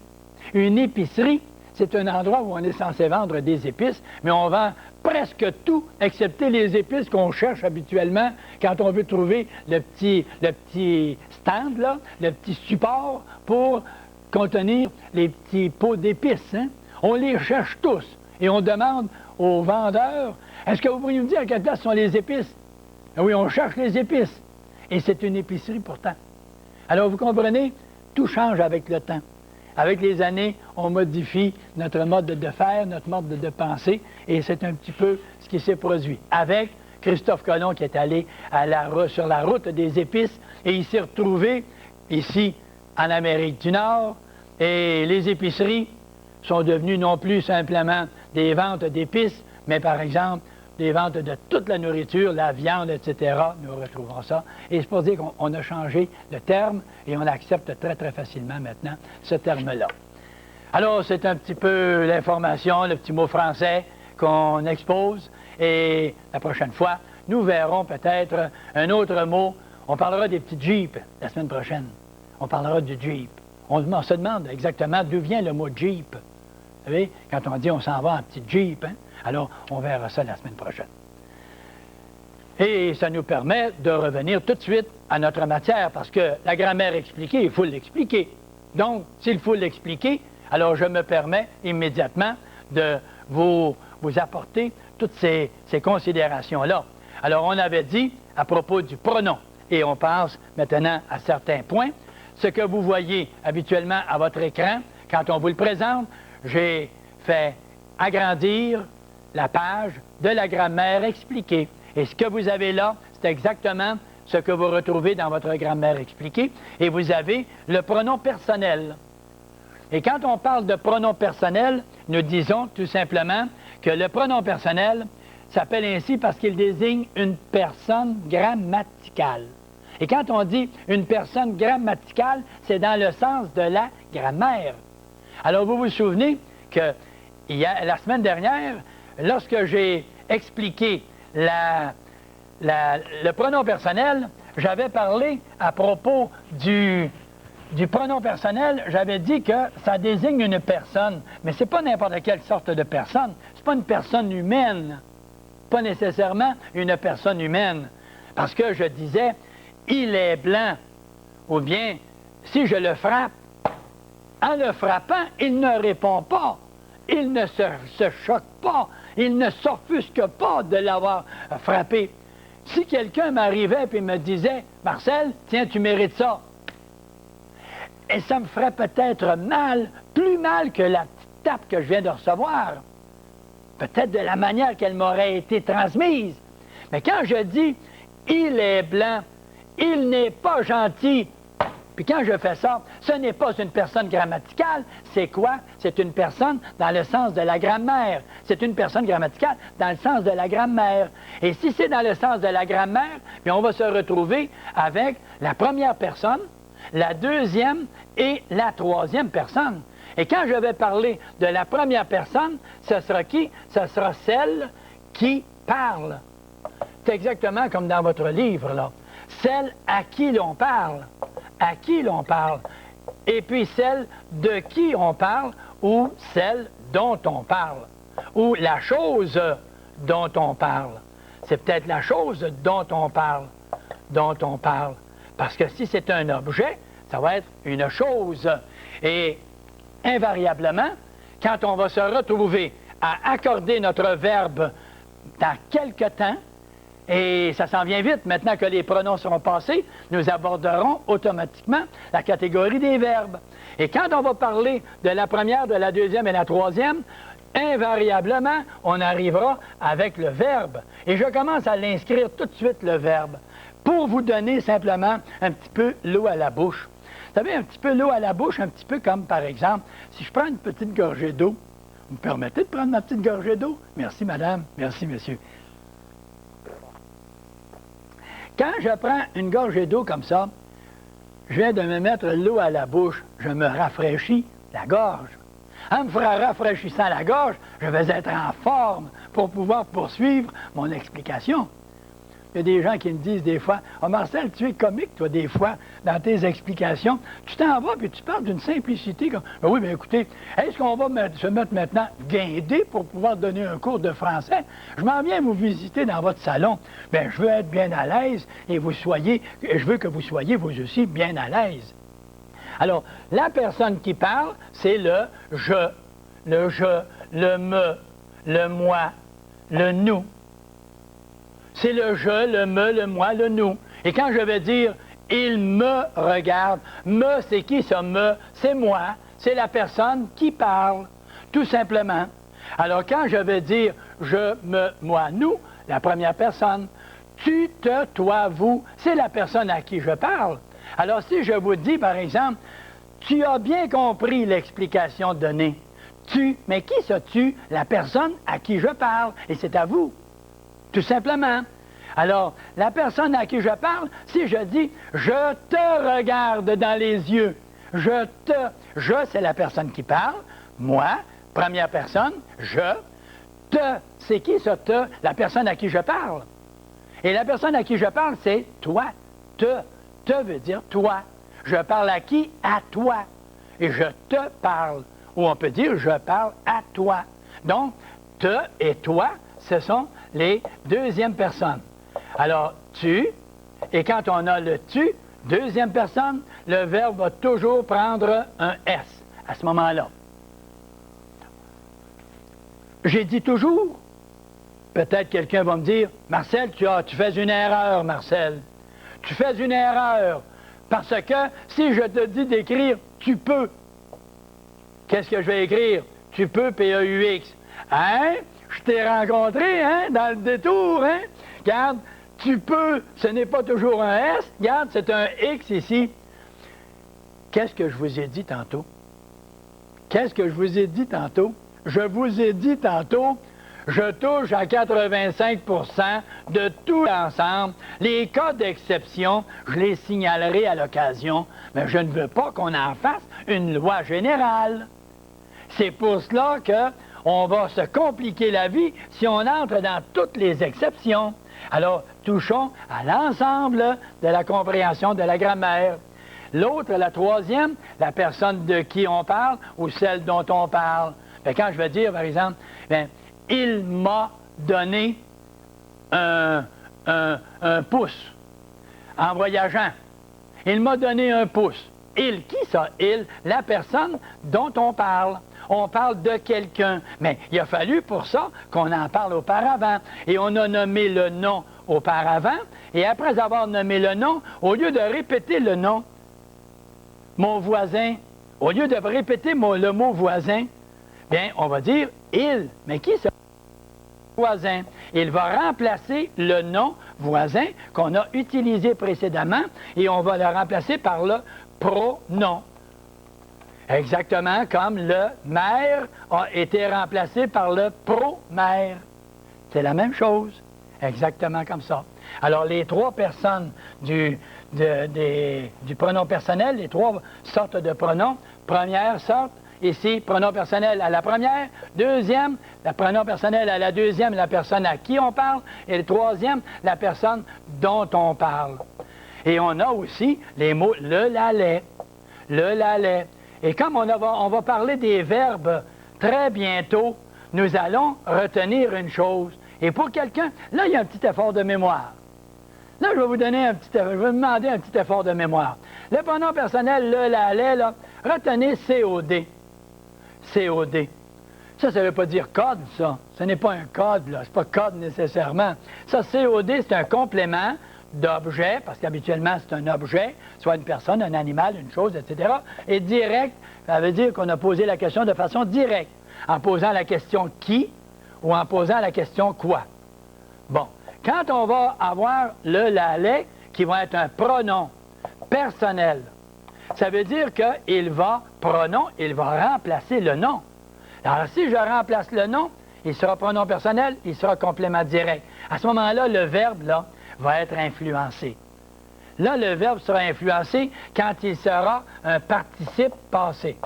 Une épicerie, c'est un endroit où on est censé vendre des épices, mais on vend presque tout, excepté les épices qu'on cherche habituellement quand on veut trouver le petit stand, là, le petit support pour contenir les petits pots d'épices. Hein? On les cherche tous et on demande aux vendeurs, est-ce que vous pourriez nous dire à quelle place sont les épices? Oui, on cherche les épices. Et c'est une épicerie pourtant. Alors vous comprenez, tout change avec le temps. Avec les années, on modifie notre mode de faire, notre mode de penser, et c'est un petit peu ce qui s'est produit. Avec Christophe Colomb qui est allé sur la route des épices, et il s'est retrouvé ici en Amérique du Nord, et les épiceries sont devenues non plus simplement des ventes d'épices, mais par exemple des ventes de toute la nourriture, la viande, etc. Nous retrouvons ça. Et c'est pour dire qu'on a changé le terme et on accepte très, très facilement maintenant ce terme-là. Alors, c'est un petit peu l'information, le petit mot français qu'on expose. Et la prochaine fois, nous verrons peut-être un autre mot. On parlera des petits Jeeps la semaine prochaine. On parlera du Jeep. On se demande exactement d'où vient le mot Jeep. Vous savez, quand on dit on s'en va en petit Jeep, hein? Alors, on verra ça la semaine prochaine. Et ça nous permet de revenir tout de suite à notre matière, parce que la grammaire expliquée, il faut l'expliquer. Donc, s'il faut l'expliquer, alors je me permets immédiatement de vous apporter toutes ces considérations-là. Alors, on avait dit à propos du pronom, et on passe maintenant à certains points. Ce que vous voyez habituellement à votre écran, quand on vous le présente, j'ai fait agrandir la page de la grammaire expliquée. Et ce que vous avez là, c'est exactement ce que vous retrouvez dans votre grammaire expliquée. Et vous avez le pronom personnel. Et quand on parle de pronom personnel, nous disons tout simplement que le pronom personnel s'appelle ainsi parce qu'il désigne une personne grammaticale. Et quand on dit une personne grammaticale, c'est dans le sens de la grammaire. Alors, vous vous souvenez que la semaine dernière, lorsque j'ai expliqué le pronom personnel, j'avais parlé à propos du pronom personnel, j'avais dit que ça désigne une personne, mais ce n'est pas n'importe quelle sorte de personne, ce n'est pas une personne humaine, pas nécessairement une personne humaine, parce que je disais, il est blanc, ou bien, si je le frappe, en le frappant, il ne répond pas. Il ne se choque pas, il ne s'offusque pas de l'avoir frappé. Si quelqu'un m'arrivait et me disait « Marcel, tiens, tu mérites ça », et ça me ferait peut-être mal, plus mal que la petite étape que je viens de recevoir. Peut-être de la manière qu'elle m'aurait été transmise. Mais quand je dis « il est blanc », « il n'est pas gentil », puis quand je fais ça, ce n'est pas une personne grammaticale. C'est quoi? C'est une personne dans le sens de la grammaire. C'est une personne grammaticale dans le sens de la grammaire. Et si c'est dans le sens de la grammaire, bien on va se retrouver avec la première personne, la deuxième et la troisième personne. Et quand je vais parler de la première personne, ce sera qui? Ce sera celle qui parle. C'est exactement comme dans votre livre, là. Celle à qui l'on parle. À qui l'on parle. Et puis celle de qui on parle ou celle dont on parle. Ou la chose dont on parle. C'est peut-être la chose dont on parle. Dont on parle. Parce que si c'est un objet, ça va être une chose. Et invariablement, quand on va se retrouver à accorder notre verbe dans quelque temps, et ça s'en vient vite, maintenant que les pronoms seront passés, nous aborderons automatiquement la catégorie des verbes. Et quand on va parler de la première, de la deuxième et la troisième, invariablement, on arrivera avec le verbe. Et je commence à l'inscrire tout de suite, le verbe, pour vous donner simplement un petit peu l'eau à la bouche. Vous savez, un petit peu l'eau à la bouche, un petit peu comme, par exemple, si je prends une petite gorgée d'eau, vous me permettez de prendre ma petite gorgée d'eau? Merci, madame. Merci, monsieur. Quand je prends une gorgée d'eau comme ça, je viens de me mettre l'eau à la bouche, je me rafraîchis la gorge. En me rafraîchissant la gorge, je vais être en forme pour pouvoir poursuivre mon explication. Il y a des gens qui me disent des fois, « Ah, Marcel, tu es comique, toi, des fois, dans tes explications. Tu t'en vas, puis tu parles d'une simplicité. Comme... » Ben oui, mais écoutez, est-ce qu'on va se mettre maintenant guindé pour pouvoir donner un cours de français? Je m'en viens vous visiter dans votre salon. Bien, je veux être bien à l'aise et je veux que vous soyez, vous aussi, bien à l'aise. Alors, la personne qui parle, c'est le « je », le « me », le « moi », le « nous ». C'est le « je », le « me », le « moi », le « nous ». Et quand je vais dire « il me regarde », « me », c'est qui ça, « me », c'est moi, c'est la personne qui parle, tout simplement. Alors quand je vais dire « je, me, moi, nous », la première personne, « tu, te, toi, vous », c'est la personne à qui je parle. Alors si je vous dis, par exemple, « tu as bien compris l'explication donnée », tu, mais qui ça tu? La personne à qui je parle, et c'est à vous. Tout simplement. Alors, la personne à qui je parle, si je dis « je te regarde dans les yeux », je, c'est la personne qui parle, moi, première personne, je, te, c'est qui ça, te? La personne à qui je parle. Et la personne à qui je parle, c'est toi, te veut dire toi. Je parle à qui? À toi. Et je te parle. Ou on peut dire « je parle à toi ». Donc, te et toi, ce sont les deuxièmes personnes. Alors, tu, et quand on a le tu, deuxième personne, le verbe va toujours prendre un S à ce moment-là. J'ai dit toujours, peut-être quelqu'un va me dire, « Marcel, tu fais une erreur, Marcel. Tu fais une erreur, parce que si je te dis d'écrire « tu peux », qu'est-ce que je vais écrire? « Tu peux, P-E-U-X ». Hein? Je t'ai rencontré, hein, dans le détour, hein? Regarde, tu peux, ce n'est pas toujours un S. Regarde, c'est un X ici. Qu'est-ce que je vous ai dit tantôt? Qu'est-ce que je vous ai dit tantôt? Je vous ai dit tantôt, je touche à 85% de tout l'ensemble. Les cas d'exception, je les signalerai à l'occasion, mais je ne veux pas qu'on en fasse une loi générale. C'est pour cela que on va se compliquer la vie si on entre dans toutes les exceptions. Alors, touchons à l'ensemble de la compréhension de la grammaire. L'autre, la troisième, la personne de qui on parle ou celle dont on parle. Bien, quand je vais dire, par exemple, bien, il m'a donné un pouce en voyageant. Il m'a donné un pouce. Il, qui ça? Il, la personne dont on parle. On parle de quelqu'un. Mais il a fallu pour ça qu'on en parle auparavant. Et on a nommé le nom auparavant. Et après avoir nommé le nom, au lieu de répéter le nom, mon voisin, au lieu de répéter le mot voisin, bien, on va dire « il ». Mais qui c'est? Voisin. Il va remplacer le nom voisin qu'on a utilisé précédemment et on va le remplacer par le pronom. Exactement comme le maire a été remplacé par le pro-maire. C'est la même chose. Exactement comme ça. Alors, les trois personnes du pronom personnel, les trois sortes de pronoms. Première sorte, ici, pronom personnel à la première. Deuxième, le pronom personnel à la deuxième, la personne à qui on parle. Et le troisième, la personne dont on parle. Et on a aussi les mots le, la, les. Le, la, les. Et comme on va parler des verbes très bientôt, nous allons retenir une chose. Et pour quelqu'un, là, il y a un petit effort de mémoire. Là, je vais vous demander un petit effort de mémoire. Le pronom personnel, le, la, les, là, retenez COD. COD. Ça ne veut pas dire code, ça. Ce n'est pas un code, là. Ce n'est pas code nécessairement. Ça, COD, c'est un complément d'objet, parce qu'habituellement, c'est un objet, soit une personne, un animal, une chose, etc. Et direct, ça veut dire qu'on a posé la question de façon directe, en posant la question « qui » ou en posant la question « quoi ». Bon. Quand on va avoir le, la, les, qui va être un pronom personnel, ça veut dire qu'il va, pronom, il va remplacer le nom. Alors, si je remplace le nom, il sera pronom personnel, il sera complément direct. À ce moment-là, le verbe, là, va être influencé. Là, le verbe sera influencé quand il sera un participe passé.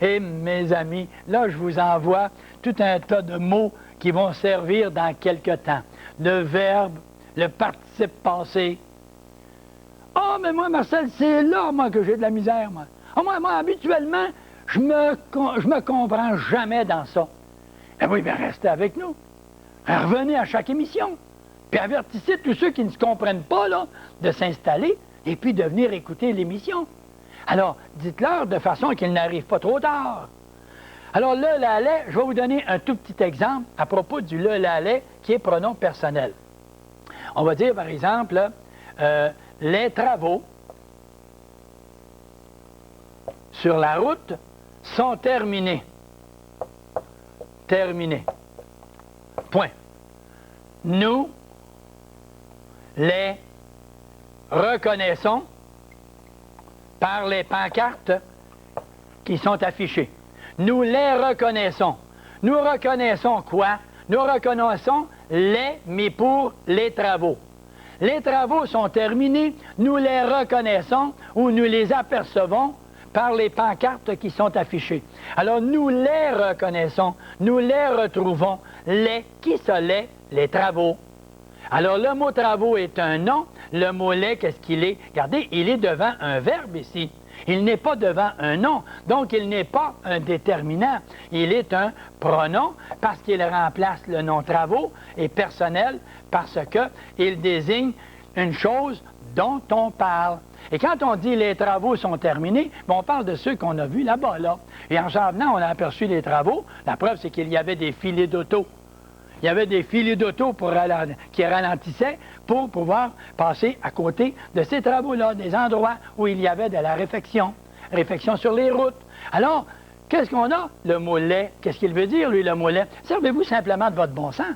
Et mes amis, là, je vous envoie tout un tas de mots qui vont servir dans quelque temps. Le verbe, le participe passé. Ah, mais moi, Marcel, c'est là, moi, que j'ai de la misère, moi. Ah, moi, habituellement, je me comprends jamais dans ça. Eh oui, bien, restez avec nous. Revenez à chaque émission. Puis avertissez tous ceux qui ne se comprennent pas, là, de s'installer et puis de venir écouter l'émission. Alors, dites-leur de façon qu'ils n'arrivent pas trop tard. Alors, le, la, les, je vais vous donner un tout petit exemple à propos du le, la, les, qui est pronom personnel. On va dire, par exemple, les travaux sur la route sont terminés. Terminés. Point. Nous les reconnaissons par les pancartes qui sont affichées. Nous les reconnaissons. Nous reconnaissons quoi? Nous reconnaissons les, mais pour les travaux. Les travaux sont terminés, nous les reconnaissons ou nous les apercevons par les pancartes qui sont affichées. Alors, nous les reconnaissons, nous les retrouvons, les, qui sont les travaux. Alors, le mot « travaux » est un nom, le mot « les », qu'est-ce qu'il est? Regardez, il est devant un verbe ici. Il n'est pas devant un nom, donc il n'est pas un déterminant. Il est un pronom parce qu'il remplace le nom « travaux » et « personnel » parce qu'il désigne une chose dont on parle. Et quand on dit « les travaux sont terminés », on parle de ceux qu'on a vus là-bas, là. Et en s'en venant, on a aperçu les travaux. La preuve, c'est qu'il y avait des filets d'auto. Il y avait des filets d'auto qui ralentissaient pour pouvoir passer à côté de ces travaux-là, des endroits où il y avait de la réfection sur les routes. Alors, qu'est-ce qu'on a? Le mot « les ». Qu'est-ce qu'il veut dire, lui, le mot « les »? Servez-vous simplement de votre bon sens.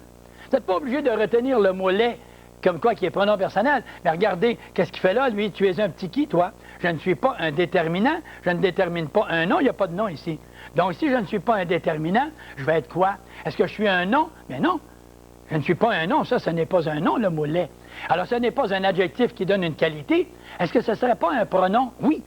Vous n'êtes pas obligé de retenir le mot « les » comme quoi qui est pronom personnel. Mais regardez, qu'est-ce qu'il fait là, lui? Tu es un petit qui, toi? Je ne suis pas un déterminant, je ne détermine pas un nom, il n'y a pas de nom ici. Donc, si je ne suis pas un déterminant, je vais être quoi? Est-ce que je suis un nom? Mais non, je ne suis pas un nom, ça, ce n'est pas un nom, le mot « les ». Alors, ce n'est pas un adjectif qui donne une qualité. Est-ce que ce ne serait pas un pronom? Oui.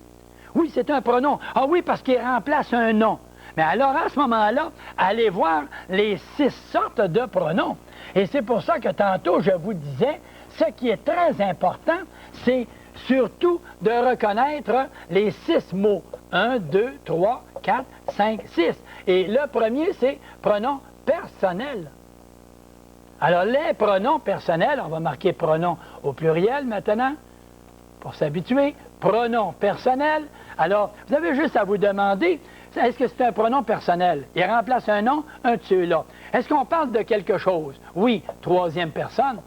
Oui, c'est un pronom. Ah oui, parce qu'il remplace un nom. Mais alors, à ce moment-là, allez voir les 6 sortes de pronoms. Et c'est pour ça que tantôt, je vous disais, ce qui est très important, c'est surtout de reconnaître les 6 mots. 1, 2, 3, 4, 5, 6. Et le premier, c'est pronom personnel. Alors, les pronoms personnels, on va marquer pronom au pluriel maintenant, pour s'habituer. Pronom personnel. Alors, vous avez juste à vous demander, est-ce que c'est un pronom personnel? Il remplace un nom, un tu là. Est-ce qu'on parle de quelque chose? Oui, troisième personne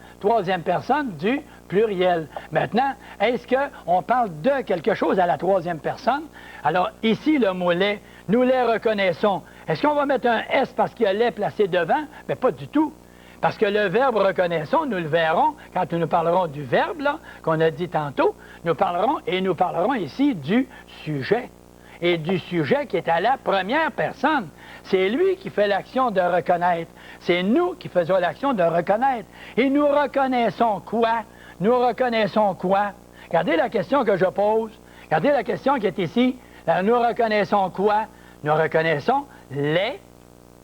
du pluriel. Maintenant, est-ce qu'on parle de quelque chose à la troisième personne? Alors, ici, le mot « les », nous les reconnaissons. Est-ce qu'on va mettre un « s » parce qu'il y a « les » placé devant? Bien, pas du tout. Parce que le verbe « reconnaissons », nous le verrons quand nous parlerons du verbe, là, qu'on a dit tantôt, nous parlerons ici du sujet. Et du sujet qui est à la première personne. C'est lui qui fait l'action de reconnaître. C'est nous qui faisons l'action de reconnaître. Et nous reconnaissons quoi? Nous reconnaissons quoi? Regardez la question que je pose. Regardez la question qui est ici. Nous reconnaissons quoi? Nous reconnaissons les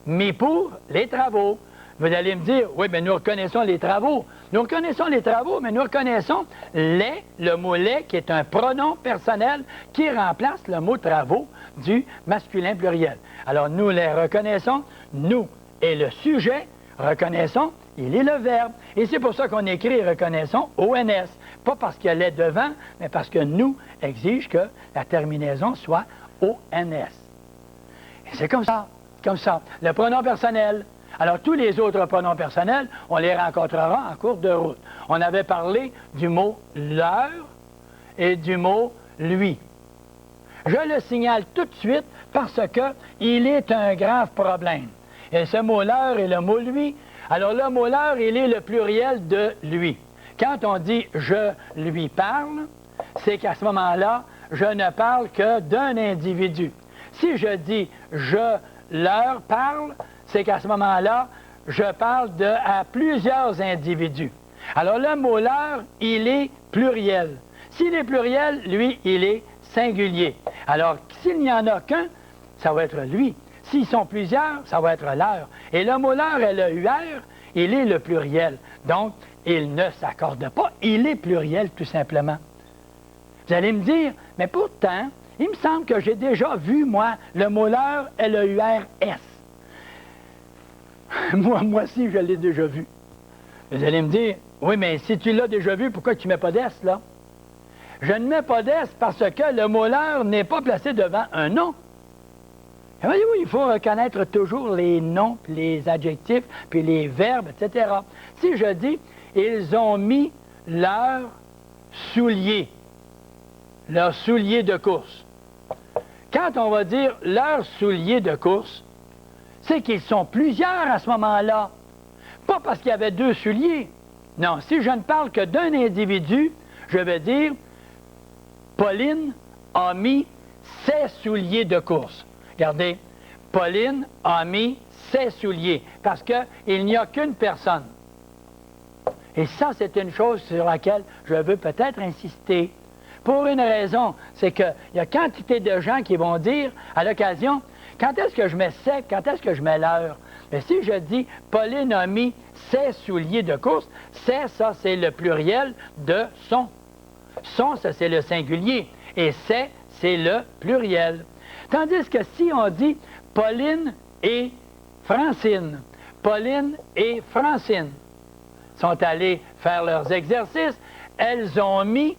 mis pour les travaux. Vous allez me dire, oui, mais nous reconnaissons les travaux. Nous reconnaissons les travaux, mais nous reconnaissons les, le mot les, qui est un pronom personnel qui remplace le mot travaux du masculin pluriel. Alors, nous les reconnaissons, nous et le sujet, reconnaissons, il est le verbe. Et c'est pour ça qu'on écrit reconnaissons ONS. Pas parce qu'il y a les devant, mais parce que nous exige que la terminaison soit ONS. Et c'est comme ça, comme ça. Le pronom personnel. Alors, tous les autres pronoms personnels, on les rencontrera en cours de route. On avait parlé du mot « leur » et du mot « lui ». Je le signale tout de suite parce qu'il est un grave problème. Et ce mot « leur » et le mot « lui », alors le mot « leur », il est le pluriel de « lui ». Quand on dit « je lui parle », c'est qu'à ce moment-là, je ne parle que d'un individu. Si je dis « je leur parle », c'est qu'à ce moment-là, je parle à plusieurs individus. Alors, le mot « leur », il est pluriel. S'il est pluriel, lui, il est singulier. Alors, s'il n'y en a qu'un, ça va être lui. S'ils sont plusieurs, ça va être leur. Et le mot « leur » et le « UR », il est le pluriel. Donc, il ne s'accorde pas. Il est pluriel, tout simplement. Vous allez me dire, mais pourtant, il me semble que j'ai déjà vu, moi, le mot « leur » et le « URS. Moi aussi, je l'ai déjà vu. Vous allez me dire, oui, mais si tu l'as déjà vu, pourquoi tu ne mets pas d'S, là? Je ne mets pas d'S parce que le mot « leur » n'est pas placé devant un nom. Et voyez-vous, il faut reconnaître toujours les noms, puis les adjectifs, puis les verbes, etc. Si je dis, ils ont mis leurs souliers de course. Quand on va dire leurs souliers de course, c'est qu'ils sont plusieurs à ce moment-là. Pas parce qu'il y avait deux souliers. Non, si je ne parle que d'un individu, je vais dire Pauline a mis ses souliers de course. Regardez, Pauline a mis ses souliers parce qu'il n'y a qu'une personne. Et ça, c'est une chose sur laquelle je veux peut-être insister. Pour une raison, c'est qu'il y a quantité de gens qui vont dire à l'occasion, quand est-ce que je mets sec, quand est-ce que je mets leur? Mais si je dis Pauline a mis ses souliers de course, c'est ça, c'est le pluriel de son. Son, ça, c'est le singulier. Et c'est le pluriel. Tandis que si on dit Pauline et Francine, Pauline et Francine sont allées faire leurs exercices, elles ont mis,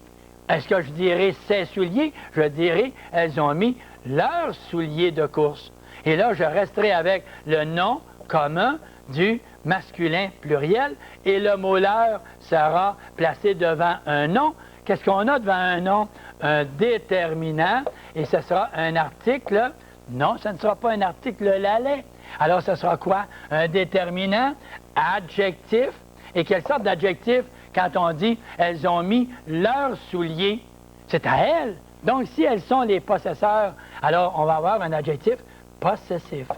est-ce que je dirais ses souliers? Je dirais, elles ont mis leurs souliers de course. Et là, je resterai avec le nom commun du masculin pluriel et le mot « leur » sera placé devant un nom. Qu'est-ce qu'on a devant un nom? Un déterminant, et ce sera un article. Non, ce ne sera pas un article lalet. Alors, ce sera quoi? Un déterminant, adjectif. Et quelle sorte d'adjectif quand on dit « elles ont mis leurs souliers », c'est à elles. Donc, si elles sont les possesseurs, alors on va avoir un adjectif possessif.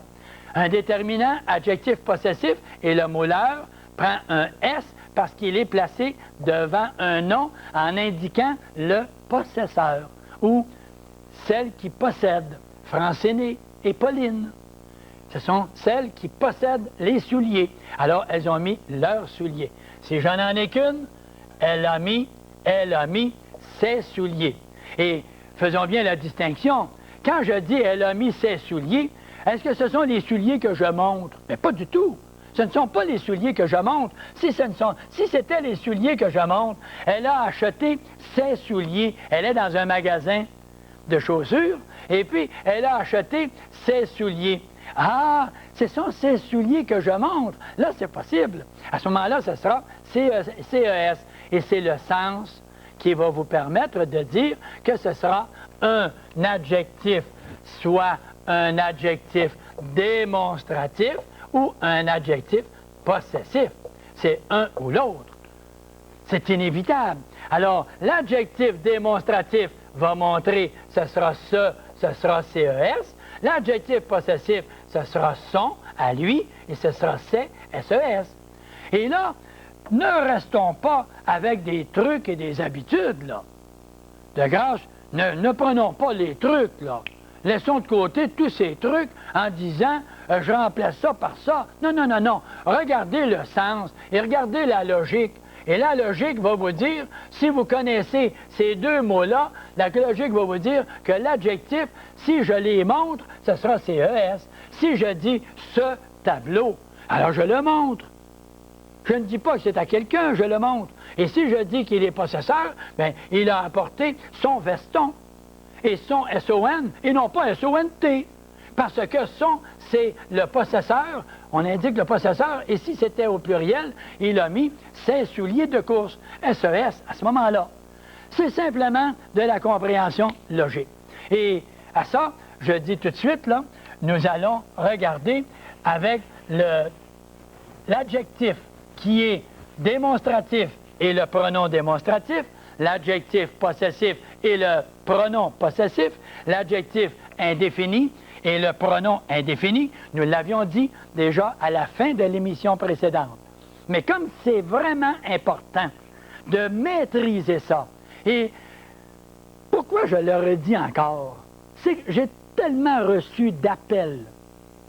Un déterminant, adjectif possessif, et le mot « leur » prend un S parce qu'il est placé devant un nom en indiquant le possesseur, ou celle qui possède, Francine et Pauline. Ce sont celles qui possèdent les souliers. Alors, elles ont mis leurs souliers. Si je n'en ai qu'une, elle a mis ses souliers. Et faisons bien la distinction. Quand je dis « elle a mis ses souliers », est-ce que ce sont les souliers que je montre? Mais pas du tout. Ce ne sont pas les souliers que je montre. Si c'était les souliers que je montre, elle a acheté ses souliers. Elle est dans un magasin de chaussures, et puis elle a acheté ses souliers. Ah, ce sont ces souliers que je montre. Là, c'est possible. À ce moment-là, ce sera CES. Et c'est le sens qui va vous permettre de dire que ce sera un adjectif, soit un adjectif démonstratif ou un adjectif possessif. C'est un ou l'autre. C'est inévitable. Alors, l'adjectif démonstratif va montrer ce sera CES. L'adjectif possessif, ce sera son à lui et ce sera SES. Et là, ne restons pas avec des trucs et des habitudes, là. De grâce, ne prenons pas les trucs, là. Laissons de côté tous ces trucs en disant je remplace ça par ça. Non, non, non, non. Regardez le sens et regardez la logique. Et la logique va vous dire, si vous connaissez ces deux mots-là, la logique va vous dire que l'adjectif, si je les montre, ce sera CES. Si je dis ce tableau, alors je le montre. Je ne dis pas que c'est à quelqu'un, je le montre. Et si je dis qu'il est possesseur, bien, il a apporté son veston. Et son S-O-N, et non pas S-O-N-T. Parce que son, c'est le possesseur. On indique le possesseur, et si c'était au pluriel, il a mis ses souliers de course. SES, à ce moment-là. C'est simplement de la compréhension logique. Et à ça, je dis tout de suite, là, nous allons regarder avec l'adjectif qui est démonstratif et le pronom démonstratif, l'adjectif possessif et le pronom possessif, l'adjectif indéfini et le pronom indéfini. Nous l'avions dit déjà à la fin de l'émission précédente. Mais comme c'est vraiment important de maîtriser ça, et pourquoi je le redis encore, c'est que j'ai tellement reçu d'appels,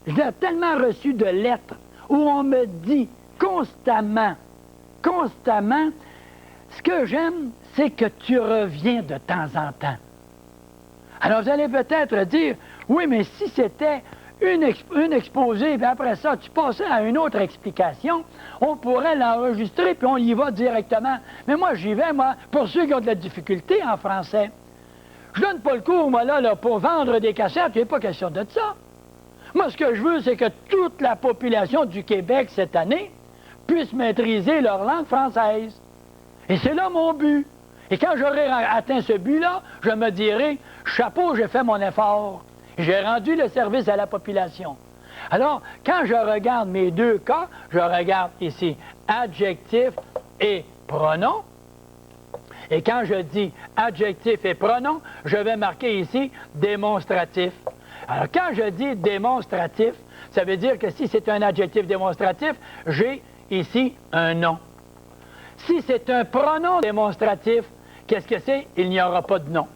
j'ai tellement reçu de lettres où on me dit constamment, ce que j'aime, c'est que tu reviens de temps en temps. Alors vous allez peut-être dire, oui, mais si c'était une exposée, puis après ça, tu passais à une autre explication, on pourrait l'enregistrer, puis on y va directement. Mais moi, j'y vais, moi, pour ceux qui ont de la difficulté en français. Je donne pas le cours, moi, là, pour vendre des cassettes, il n'est pas question de ça. Moi, ce que je veux, c'est que toute la population du Québec, cette année, puisse maîtriser leur langue française. Et c'est là mon but. Et quand j'aurai atteint ce but-là, je me dirai, chapeau, j'ai fait mon effort. J'ai rendu le service à la population. Alors, quand je regarde mes deux cas, je regarde ici adjectif et pronom. Et quand je dis adjectif et pronom, je vais marquer ici démonstratif. Alors, quand je dis démonstratif, ça veut dire que si c'est un adjectif démonstratif, j'ai ici un nom. Si c'est un pronom démonstratif, qu'est-ce que c'est? Il n'y aura pas de nom.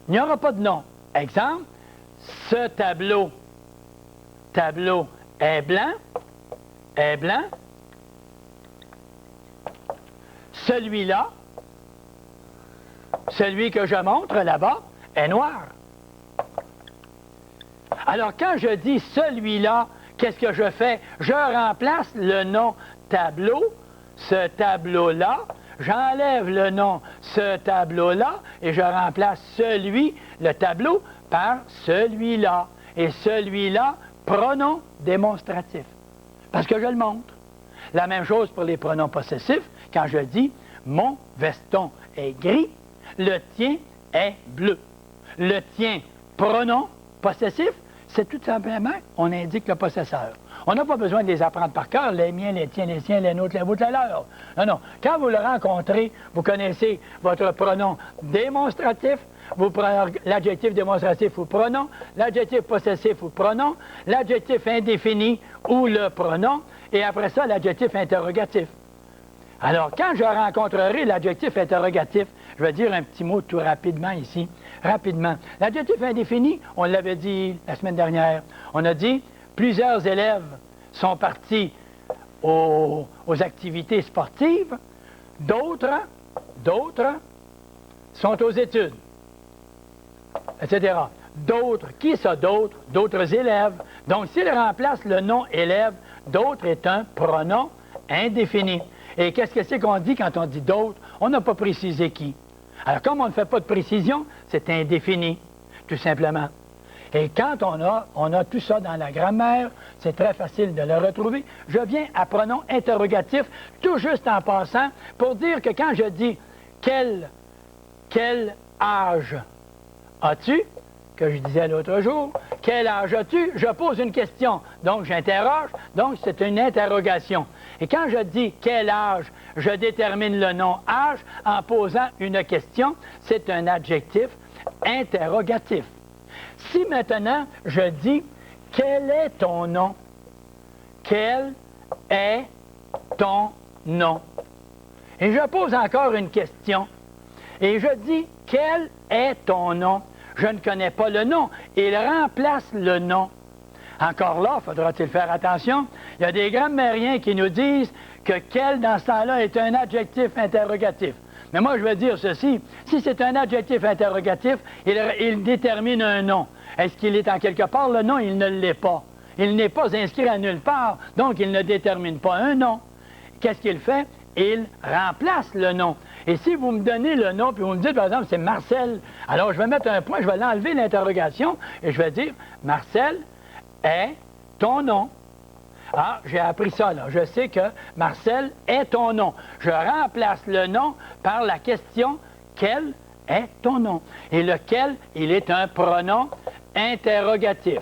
Il n'y aura pas de nom. Exemple, ce tableau est blanc. Celui-là, celui que je montre là-bas, est noir. Alors, quand je dis celui-là, qu'est-ce que je fais? Je remplace le nom tableau, ce tableau-là, j'enlève le nom ce tableau-là et je remplace celui, le tableau, par celui-là. Et celui-là, pronom démonstratif. Parce que je le montre. La même chose pour les pronoms possessifs. Quand je dis mon veston est gris, le tien est bleu. Le tien, pronom possessif, c'est tout simplement, on indique le possesseur. On n'a pas besoin de les apprendre par cœur, les miens, les tiens, les siens, les nôtres, les vôtres, les leurs. Non, non. Quand vous le rencontrez, vous connaissez votre pronom démonstratif, vous prenez l'adjectif démonstratif ou pronom, l'adjectif possessif ou pronom, l'adjectif indéfini ou le pronom, et après ça, l'adjectif interrogatif. Alors, quand je rencontrerai l'adjectif interrogatif, je vais dire un petit mot tout rapidement ici. Rapidement. L'adjectif indéfini, on l'avait dit la semaine dernière. On a dit, plusieurs élèves sont partis aux activités sportives, d'autres sont aux études, etc. D'autres, qui ça d'autres? D'autres élèves. Donc, s'il remplace le nom élève, d'autres est un pronom indéfini. Et qu'est-ce que c'est qu'on dit quand on dit d'autres? On n'a pas précisé qui. Alors, comme on ne fait pas de précision, c'est indéfini, tout simplement. Et quand on a tout ça dans la grammaire, c'est très facile de le retrouver. Je viens à pronom interrogatif, tout juste en passant, pour dire que quand je dis « quel âge as-tu », que je disais l'autre jour, « quel âge as-tu », je pose une question, donc j'interroge, donc c'est une interrogation. Et quand je dis « quel âge », je détermine le nom « âge » en posant une question, c'est un adjectif interrogatif. Si maintenant je dis « quel est ton nom », quel est ton nom? Et je pose encore une question. Et je dis « quel est ton nom ». Je ne connais pas le nom. Il remplace le nom. Encore là, faudra-t-il faire attention? Il y a des grammairiens qui nous disent que « quel » dans ce temps-là est un adjectif interrogatif. Mais moi, je veux dire ceci. Si c'est un adjectif interrogatif, il détermine un nom. Est-ce qu'il est en quelque part? Le nom, il ne l'est pas. Il n'est pas inscrit à nulle part, donc il ne détermine pas un nom. Qu'est-ce qu'il fait? Il remplace le nom. Et si vous me donnez le nom, puis vous me dites, par exemple, c'est Marcel, alors je vais mettre un point, je vais l'enlever l'interrogation, et je vais dire, Marcel est ton nom. Ah, j'ai appris ça, là. Je sais que Marcel est ton nom. Je remplace le nom par la question, quel est ton nom? Et lequel, il est un pronom interrogatif.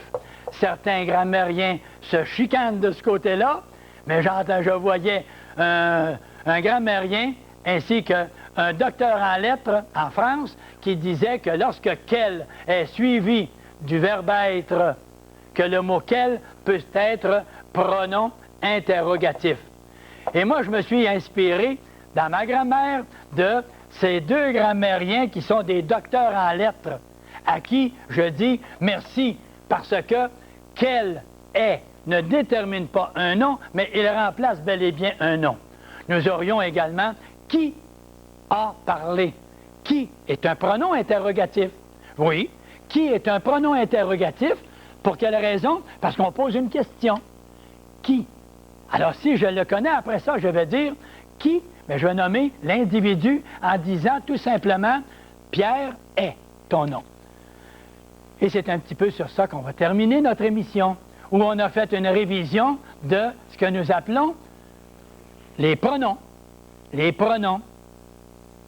Certains grammairiens se chicanent de ce côté-là, mais je voyais un grammairien ainsi qu'un docteur en lettres en France qui disait que lorsque « quel » est suivi du verbe être, que le mot « quel » peut être pronom interrogatif. Et moi, je me suis inspiré dans ma grammaire de ces deux grammairiens qui sont des docteurs en lettres, à qui je dis merci parce que « quel est » ne détermine pas un nom, mais il remplace bel et bien un nom. Nous aurions également « qui a parlé ». Qui est un pronom interrogatif. Oui, qui est un pronom interrogatif. Pour quelle raison? Parce qu'on pose une question. Qui? Alors, si je le connais, après ça, je vais dire qui? Bien, je vais nommer l'individu en disant tout simplement « Pierre est ton nom ». Et c'est un petit peu sur ça qu'on va terminer notre émission, où on a fait une révision de ce que nous appelons les pronoms. Les pronoms.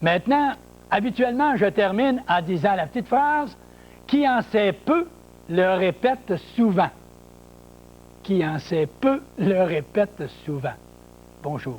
Maintenant, habituellement, je termine en disant la petite phrase « Qui en sait peu le répète souvent ». Qui en sait peu le répète souvent. Bonjour.